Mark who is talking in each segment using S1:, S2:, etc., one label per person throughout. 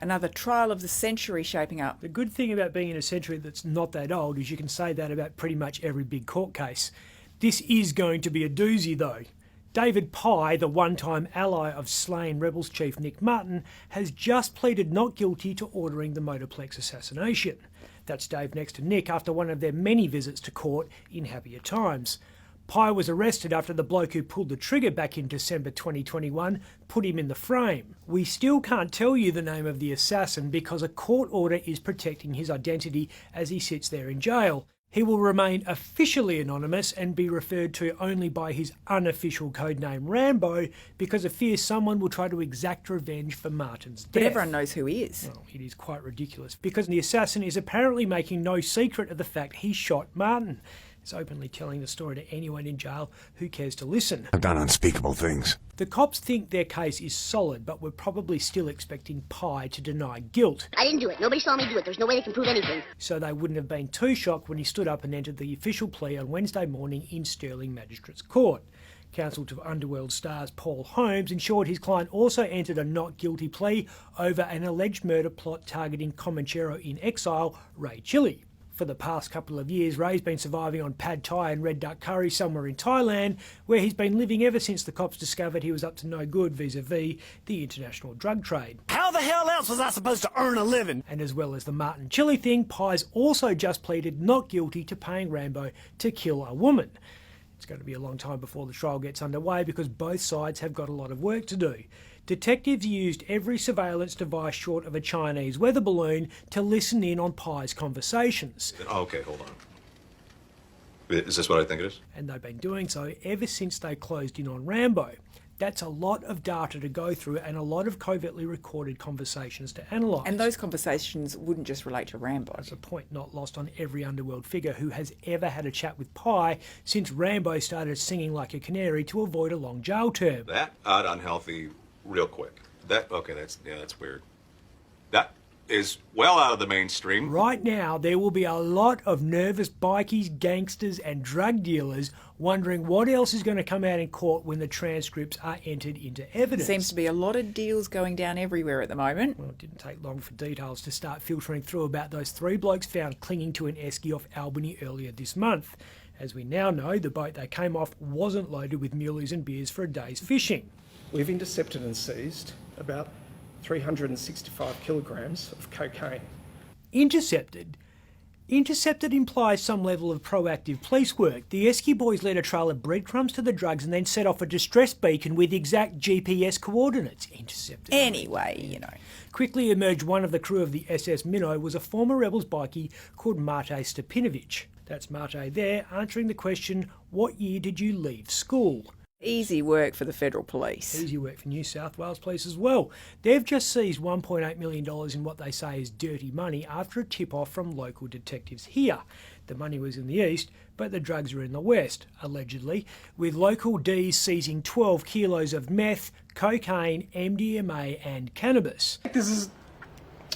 S1: Another trial of the century shaping up.
S2: The good thing about being in a century that's not that old is you can say that about pretty much every big court case. This is going to be a doozy though. David Pye, the one-time ally of slain Rebels chief Nick Martin, has just pleaded not guilty to ordering the Motorplex assassination. That's Dave next to Nick after one of their many visits to court in happier times. Pye was arrested after the bloke who pulled the trigger back in December 2021 put him in the frame. We still can't tell you the name of the assassin because a court order is protecting his identity as he sits there in jail. He will remain officially anonymous and be referred to only by his unofficial codename Rambo because of fear someone will try to exact revenge for Martin's death.
S1: But everyone knows who he is.
S2: Well, it is quite ridiculous because the assassin is apparently making no secret of the fact he shot Martin. He's openly telling the story to anyone in jail who cares to listen.
S3: I've done unspeakable things.
S2: The cops think their case is solid, but we're probably still expecting Pye to deny guilt.
S4: I didn't do it. Nobody saw me do it. There's no way they can prove anything.
S2: So they wouldn't have been too shocked when he stood up and entered the official plea on Wednesday morning in Stirling Magistrates Court. Counsel to Underworld stars Paul Holmes ensured his client also entered a not guilty plea over an alleged murder plot targeting Comanchero in exile, Ray Chili. For the past couple of years, Ray's been surviving on pad thai and red duck curry somewhere in Thailand, where he's been living ever since the cops discovered he was up to no good vis-a-vis the international drug trade.
S5: How the hell else was I supposed to earn a living?
S2: And as well as the Martin Chili thing, Pye's also just pleaded not guilty to paying Rambo to kill a woman. It's going to be a long time before the trial gets underway because both sides have got a lot of work to do. Detectives used every surveillance device short of a Chinese weather balloon to listen in on Pye's conversations.
S6: Oh, okay, hold on. Is this what I think it is?
S2: And they've been doing so ever since they closed in on Rambo. That's a lot of data to go through and a lot of covertly recorded conversations to analyse.
S1: And those conversations wouldn't just relate to Rambo.
S2: That's a point not lost on every underworld figure who has ever had a chat with Pye since Rambo started singing like a canary to avoid a long jail term.
S6: That odd, unhealthy, real quick. Okay, that's weird. That is well out of the mainstream.
S2: Right now, there will be a lot of nervous bikies, gangsters and drug dealers wondering what else is going to come out in court when the transcripts are entered into evidence.
S1: Seems to be a lot of deals going down everywhere at the moment.
S2: Well, it didn't take long for details to start filtering through about those three blokes found clinging to an esky off Albany earlier this month. As we now know, the boat they came off wasn't loaded with muleys and beers for a day's fishing.
S7: We've intercepted and seized about 365 kilograms of cocaine.
S2: Intercepted? Intercepted implies some level of proactive police work. The Esky boys led a trail of breadcrumbs to the drugs and then set off a distress beacon with exact GPS coordinates. Intercepted.
S1: Anyway, you know.
S2: Quickly emerged one of the crew of the SS Minnow was a former Rebels bikie called Mate Stepinovic. That's Mate there, answering the question, what year did you leave school?
S1: Easy work for the Federal Police.
S2: Easy work for New South Wales Police as well. They've just seized $1.8 million in what they say is dirty money after a tip-off from local detectives here. The money was in the east, but the drugs are in the west, allegedly, with local Ds seizing 12 kilos of meth, cocaine, MDMA and cannabis.
S7: There's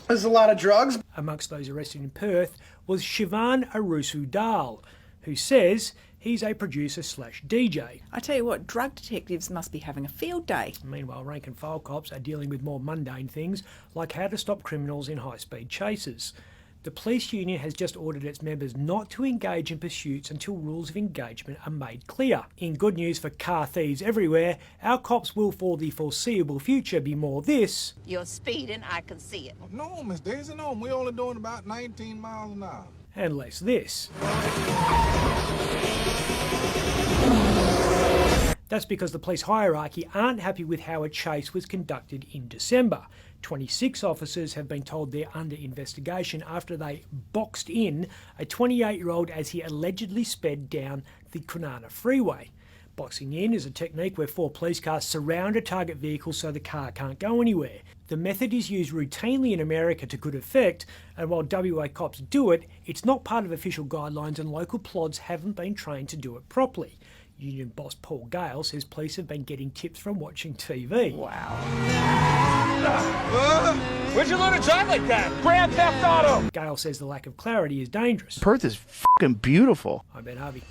S7: a lot of drugs.
S2: Amongst those arrested in Perth was Shivan Arusu Dal, who says he's a producer/DJ.
S1: I tell you what, drug detectives must be having a field day.
S2: Meanwhile, rank and file cops are dealing with more mundane things like how to stop criminals in high-speed chases. The police union has just ordered its members not to engage in pursuits until rules of engagement are made clear. In good news for car thieves everywhere, our cops will for the foreseeable future be more this.
S8: You're speeding, I can see it.
S9: No, Miss Daisy, no. We're only doing about 19 miles an hour.
S2: And less this. That's because the police hierarchy aren't happy with how a chase was conducted in December. 26 officers have been told they're under investigation after they boxed in a 28-year-old as he allegedly sped down the Kwinana freeway. Boxing in is a technique where 4 police cars surround a target vehicle so the car can't go anywhere. The method is used routinely in America to good effect, and while WA cops do it, it's not part of official guidelines and local plods haven't been trained to do it properly. Union boss Paul Gale says police have been getting tips from watching TV.
S1: Wow.
S5: Where'd you learn to drive like that? Grand Theft Auto!
S2: Gale says the lack of clarity is dangerous.
S10: Perth is f***ing beautiful.
S2: I'm Ben Harvey.